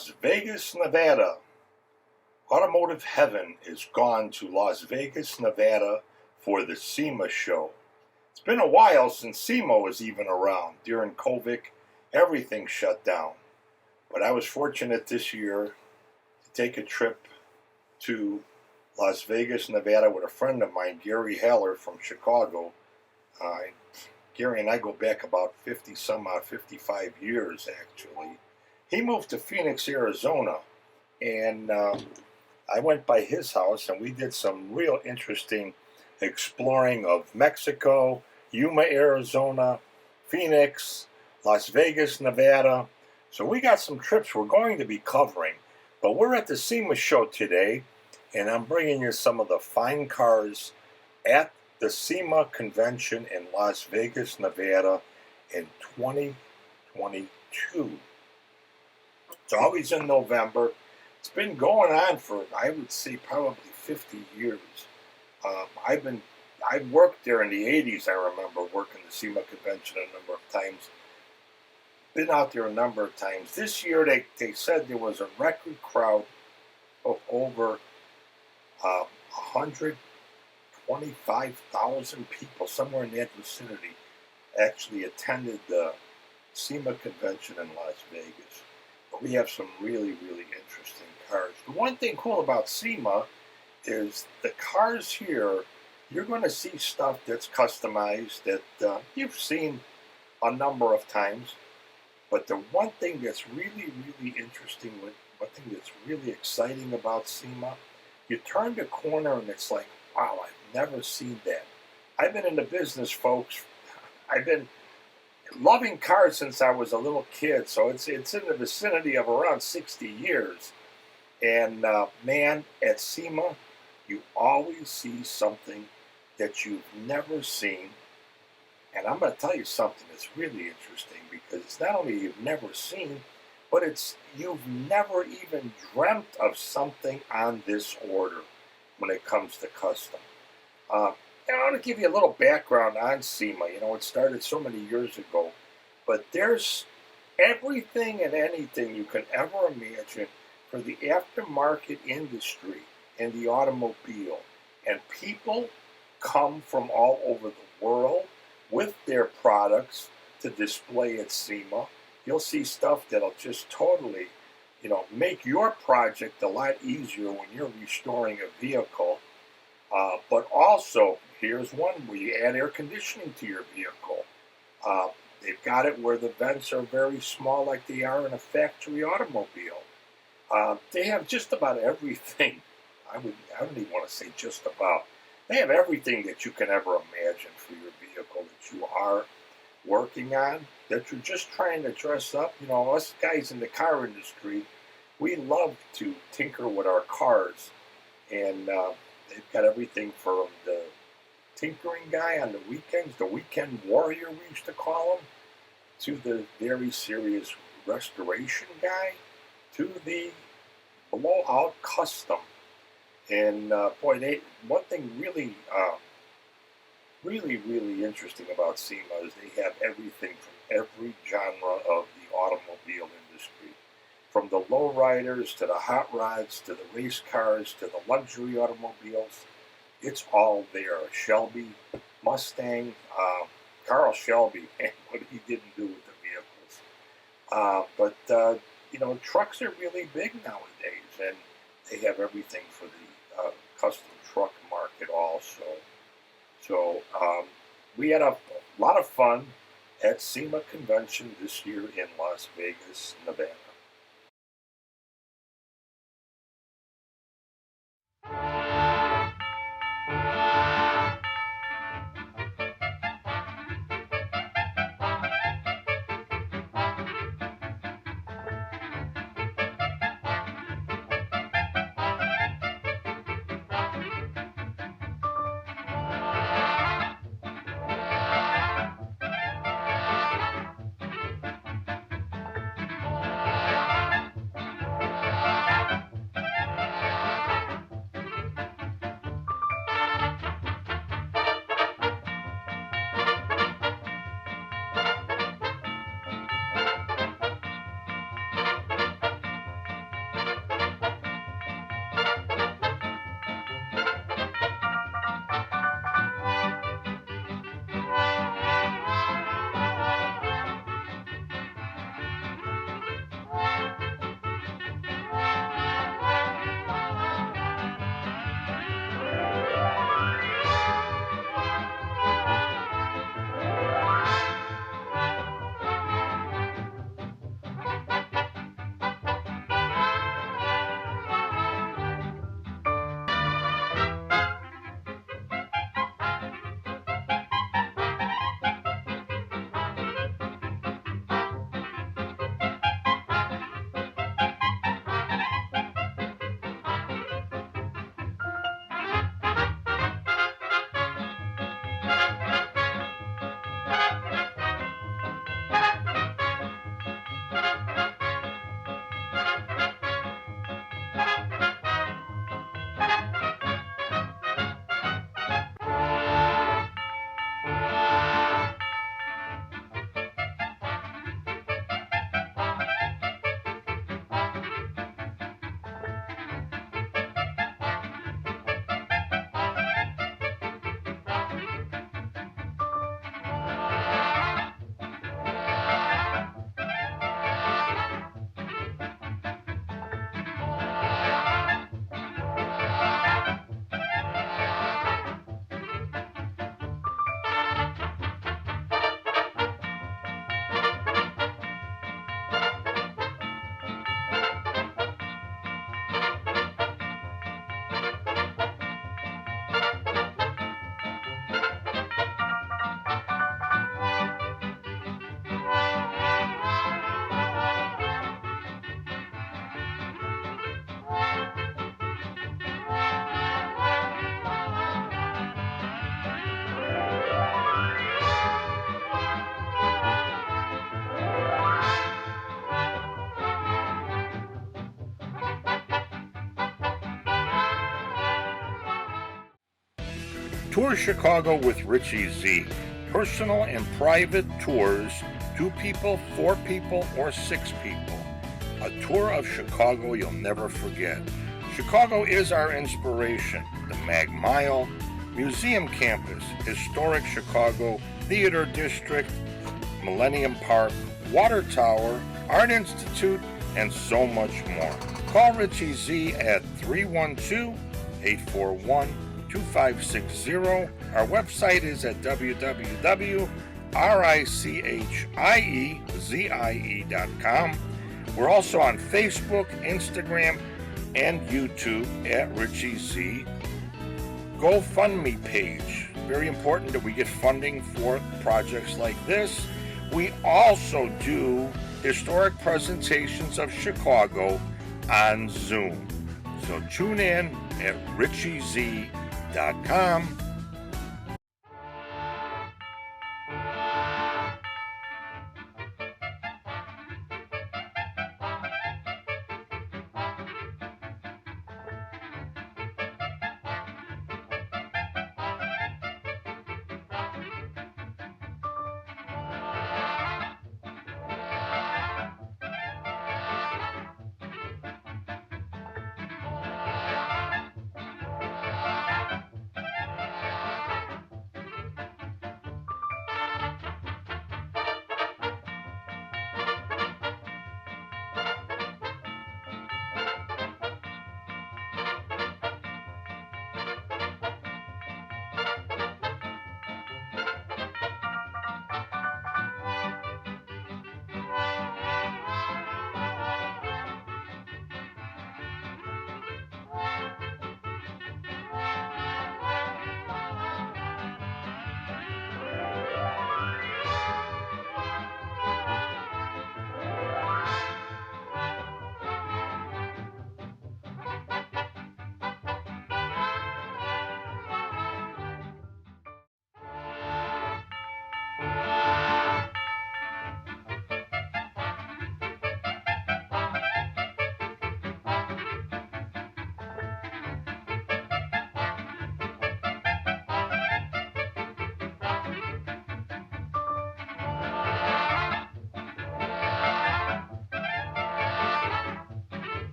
Las Vegas, Nevada. Automotive heaven is gone to Las Vegas, Nevada for the SEMA show. It's been a while since SEMA was even around. During COVID, everything shut down. But I was fortunate this year to take a trip to Las Vegas, Nevada with a friend of mine, Gary Haller from Chicago. Gary and I go back about 55 years actually. He moved to Phoenix, Arizona, and I went by his house and we did some real interesting exploring of Mexico, Yuma, Arizona, Phoenix, Las Vegas, Nevada. So we got some trips we're going to be covering. But we're at the SEMA show today, and I'm bringing you some of the fine cars at the SEMA convention in Las Vegas, Nevada in 2022. It's always in November. It's been going on for, I would say, probably 50 years. I worked there in the 80s, I remember working the SEMA convention a number of times. Been out there a number of times. This year they said there was a record crowd of over 125,000 people, somewhere in that vicinity, actually attended the SEMA convention in Las Vegas. But we have some really, really interesting cars. The one thing cool about SEMA is the cars here, you're going to see stuff that's customized that you've seen a number of times. But the one thing that's really, really interesting, one thing that's really exciting about SEMA, you turn the corner and it's like, wow, I've never seen that. I've been in the business, folks. I've been loving cars since I was a little kid, so it's in the vicinity of around 60 years. And man, at SEMA, you always see something that you've never seen. And I'm going to tell you something that's really interesting, because it's not only you've never seen, but it's you've never even dreamt of something on this order when it comes to custom. I want to give you a little background on SEMA. You know, it started so many years ago, but there's everything and anything you can ever imagine for the aftermarket industry and the automobile. And people come from all over the world with their products to display at SEMA. You'll see stuff that'll just totally, make your project a lot easier when you're restoring a vehicle. But also, here's one where you add air conditioning to your vehicle. They've got it where the vents are very small, like they are in a factory automobile. They have just about everything. I don't even want to say just about. They have everything that you can ever imagine for your vehicle that you are working on, that you're just trying to dress up. You know, us guys in the car industry, we love to tinker with our cars. And they've got everything from the tinkering guy on the weekends, the weekend warrior we used to call him, to the very serious restoration guy, to the blowout custom. And one thing really, really interesting about SEMA is they have everything from every genre of the automobile industry. From the lowriders to the hot rods to the race cars to the luxury automobiles, it's all there. Shelby, Mustang, Carl Shelby, man, what he didn't do with the vehicles. But trucks are really big nowadays, and they have everything for the custom truck market also. So we had a lot of fun at SEMA convention this year in Las Vegas, Nevada. Tour Chicago with Richie Z. Personal and private tours, 2 people, 4 people, or 6 people. A tour of Chicago you'll never forget. Chicago is our inspiration. The Mag Mile, Museum Campus, Historic Chicago, Theater District, Millennium Park, Water Tower, Art Institute, and so much more. Call Richie Z at 312-841-2560. Our website is at www.richiezie.com. We're also on Facebook, Instagram, and YouTube at Richie Z. GoFundMe page. Very important that we get funding for projects like this. We also do historic presentations of Chicago on Zoom. So tune in at RichieZ.com.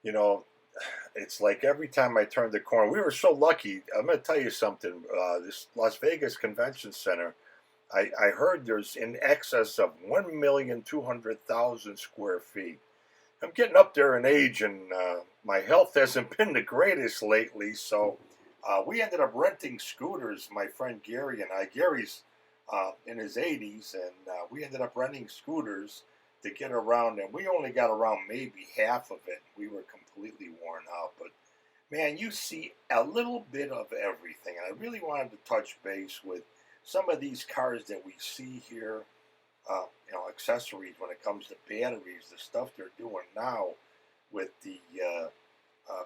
You know, it's like every time I turned the corner, we were so lucky. I'm going to tell you something. This Las Vegas Convention Center, I heard there's in excess of 1,200,000 square feet. I'm getting up there in age, and my health hasn't been the greatest lately. So we ended up renting scooters, my friend Gary and I. Gary's in his 80s, and we ended up renting scooters to get around, and we only got around maybe half of it. We were completely worn out, but man, you see a little bit of everything. And I really wanted to touch base with some of these cars that we see here. Accessories when it comes to batteries, the stuff they're doing now with the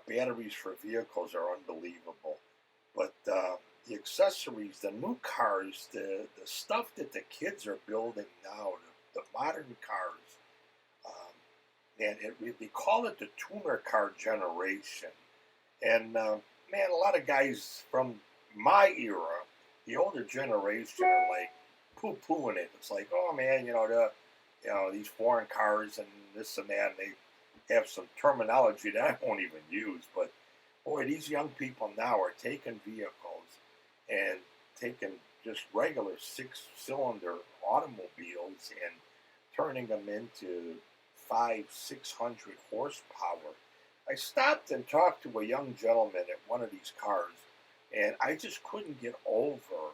batteries for vehicles are unbelievable. But the accessories, the new cars, the stuff that the kids are building now, the modern cars, and they call it the tuner car generation. And man, a lot of guys from my era, the older generation, are like poo-pooing it. It's like, oh man, these foreign cars and this and that. And they have some terminology that I won't even use. But boy, these young people now are taking vehicles and taking just regular 6-cylinder automobiles and turning them into 600 horsepower. I stopped and talked to a young gentleman at one of these cars, and I just couldn't get over.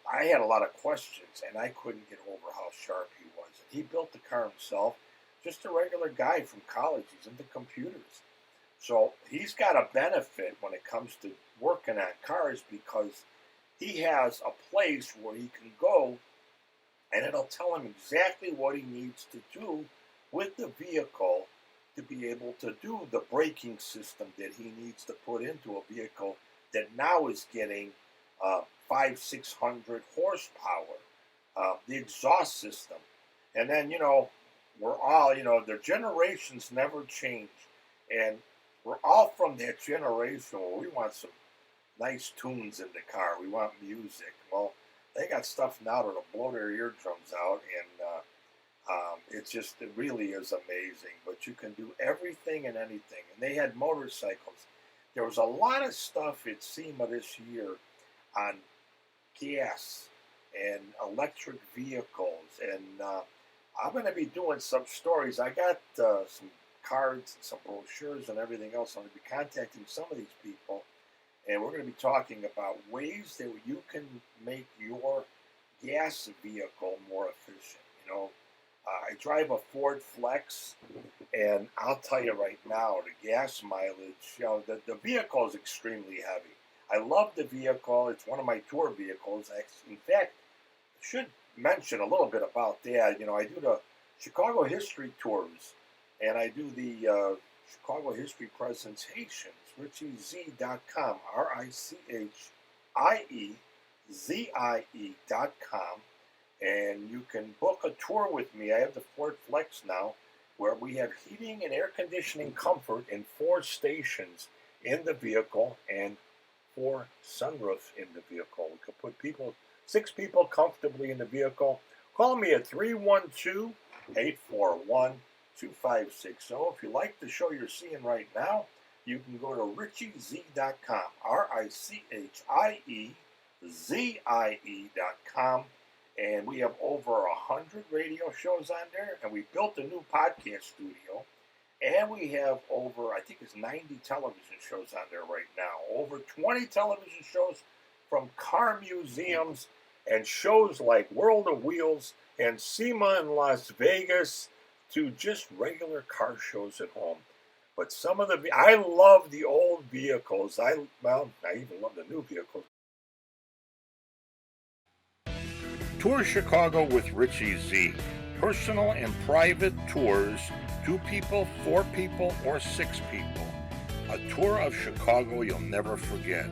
I had a lot of questions, and I couldn't get over how sharp he was. And he built the car himself, just a regular guy from college. He's into computers. So he's got a benefit when it comes to working on cars because he has a place where he can go and it'll tell him exactly what he needs to do with the vehicle to be able to do the braking system that he needs to put into a vehicle that now is getting 600 horsepower, the exhaust system. And then, we're all, the generations never change. And we're all from that generation where we want some nice tunes in the car. We want music. Well, they got stuff now that'll blow their eardrums out, and it really is amazing. But you can do everything and anything. And they had motorcycles. There was a lot of stuff at SEMA this year on gas and electric vehicles, and I'm going to be doing some stories. I got some cards and some brochures and everything else. I'm going to be contacting some of these people, and we're going to be talking about ways that you can make your gas vehicle more efficient. I drive a Ford Flex, and I'll tell you right now, the gas mileage, the vehicle is extremely heavy. I love the vehicle. It's one of my tour vehicles. In fact, I should mention a little bit about that. I do the Chicago history tours, and I do the Chicago history presentations. RichieZ.com, RichieZie.com, and you can book a tour with me. I have the Ford Flex now, where we have heating and air conditioning comfort in 4 stations in the vehicle and 4 sunroofs in the vehicle. We could put 6 people comfortably in the vehicle. Call me at 312-841-2560. If you like the show you're seeing right now, you can go to RichieZ.com, RichieZie.com, and we have over 100 radio shows on there, and we built a new podcast studio, and we have over, I think it's 90 television shows on there right now, over 20 television shows from car museums and shows like World of Wheels and SEMA in Las Vegas to just regular car shows at home. But I love the old vehicles. I even love the new vehicles. Tour Chicago with Richie Z. Personal and private tours, 2 people, 4 people, or 6 people. A tour of Chicago you'll never forget.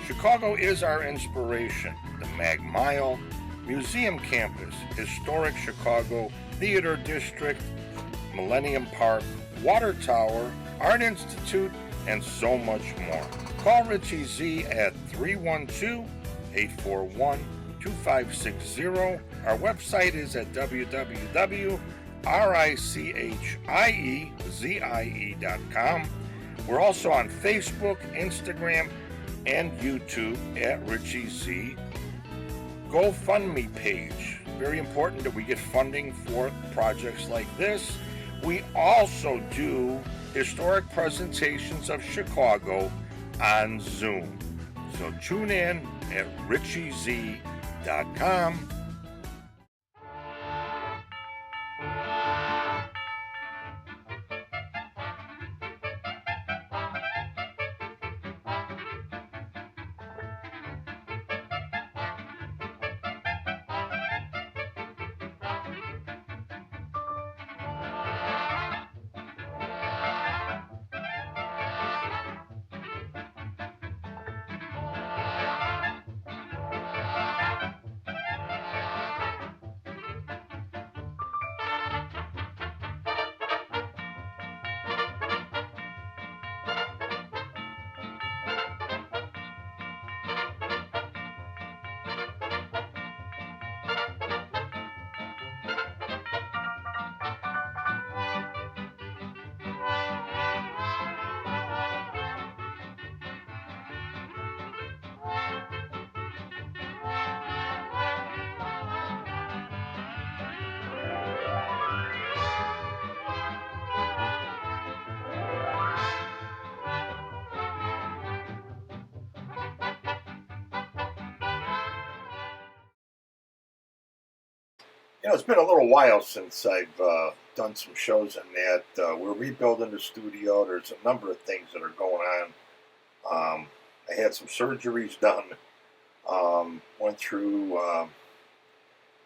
Chicago is our inspiration. The Mag Mile, Museum Campus, Historic Chicago, Theater District, Millennium Park, Water Tower, Art Institute, and so much more. Call Richie Z at 312-841-2560. Our website is at www.RichieZie.com. We're also on Facebook, Instagram, and YouTube at Richie Z. GoFundMe page. Very important that we get funding for projects like this. We also do historic presentations of Chicago on Zoom. So tune in at RichieZ.com. It's been a little while since I've done some shows in that. We're rebuilding the studio. There's a number of things that are going on. I had some surgeries done. Went through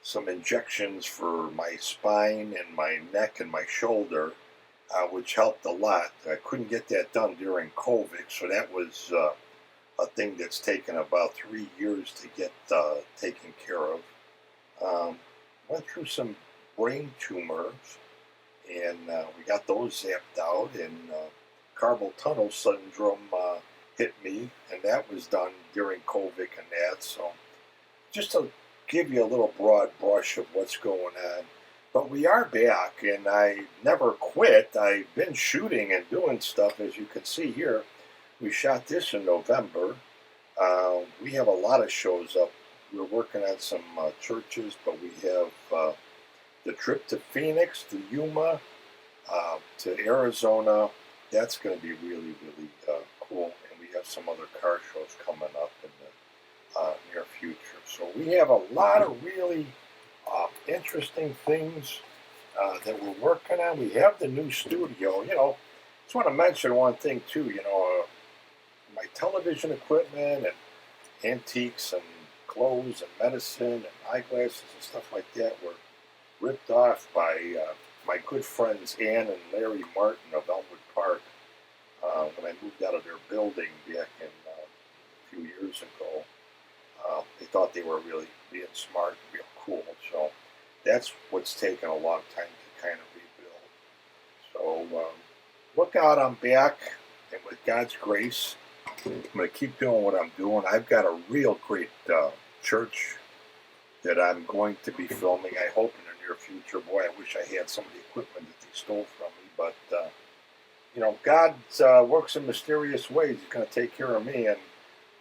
some injections for my spine and my neck and my shoulder, which helped a lot. I couldn't get that done during COVID, so that was a thing that's taken about 3 years to get taken care of. Went through some brain tumors, and we got those zapped out, and carpal tunnel syndrome hit me, and that was done during COVID and that. So just to give you a little broad brush of what's going on. But we are back, and I never quit. I've been shooting and doing stuff, as you can see here. We shot this in November. We have a lot of shows up. We're working on some churches, but we have the trip to Phoenix, to Yuma, to Arizona. That's going to be really, really cool. And we have some other car shows coming up in the near future. So we have a lot of really interesting things that we're working on. We have the new studio. Just want to mention one thing too. My television equipment and antiques and clothes and medicine and eyeglasses and stuff like that were ripped off by my good friends Ann and Larry Martin of Elmwood Park when I moved out of their building back in a few years ago. They thought they were really being smart, real cool. So that's what's taken a long time to kind of rebuild. So look out, I'm back, and with God's grace, I'm going to keep doing what I'm doing. I've got a real great church that I'm going to be filming, I hope, in the near future. Boy, I wish I had some of the equipment that they stole from me. But, God works in mysterious ways. He's going to take care of me, and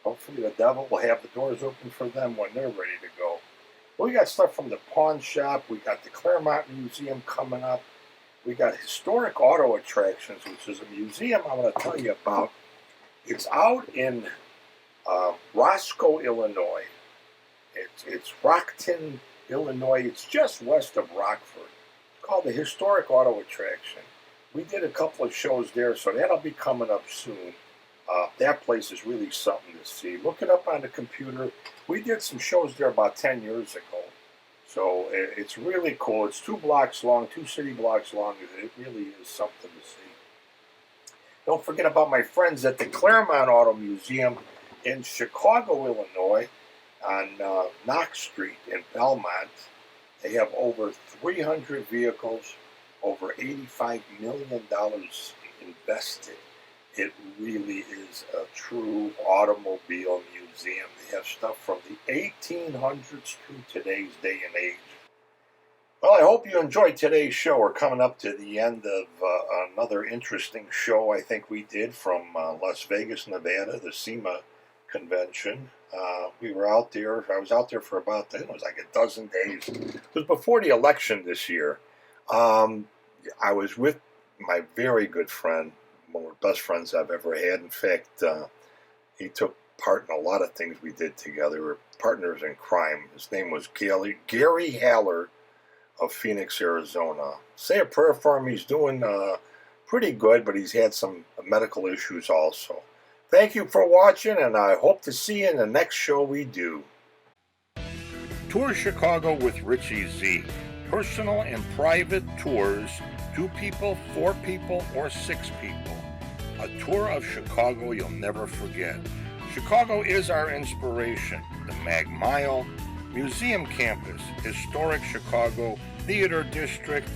hopefully the devil will have the doors open for them when they're ready to go. Well, we got stuff from the pawn shop. We got the Claremont Museum coming up. We got Historic Auto Attractions, which is a museum I want to tell you about. It's out in Roscoe, Illinois. It's Rockton, Illinois. It's just west of Rockford. It's called the Historic Auto Attraction. We did a couple of shows there, so that'll be coming up soon. That place is really something to see. Look it up on the computer. We did some shows there about 10 years ago. So it's really cool. It's 2 blocks long, 2 city blocks long. It really is something to see. Don't forget about my friends at the Claremont Auto Museum in Chicago, Illinois, on Knox Street in Belmont. They have over 300 vehicles, over $85 million invested. It really is a true automobile museum. They have stuff from the 1800s through today's day and age. Well, I hope you enjoyed today's show. We're coming up to the end of another interesting show I think we did from Las Vegas, Nevada, the SEMA convention. We were out there. I was out there for about, I think it was like a dozen days. It was before the election this year. I was with my very good friend, one of the best friends I've ever had. In fact, he took part in a lot of things we did together. We were partners in crime. His name was Gary Haller of Phoenix, Arizona. Say a prayer for him. He's doing pretty good, but he's had some medical issues also. Thank you for watching, and I hope to see you in the next show we do. Tour Chicago with Richie Z. Personal and private tours, 2 people, 4 people, or 6 people. A tour of Chicago you'll never forget. Chicago is our inspiration. The Mag Mile, Museum Campus, Historic Chicago, Theater District,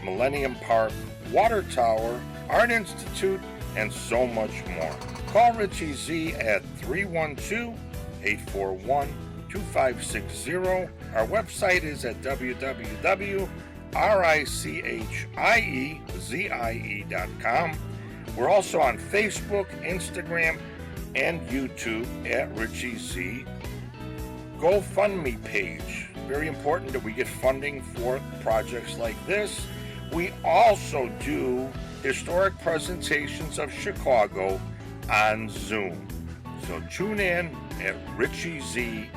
Millennium Park, Water Tower, Art Institute, and so much more. Call Richie Z at 312-841-2560. Our website is at www.richieze.com. We're also on Facebook, Instagram, and YouTube at Richie Z. GoFundMe page. Very important that we get funding for projects like this. We also do historic presentations of Chicago on Zoom. So tune in at richiez.com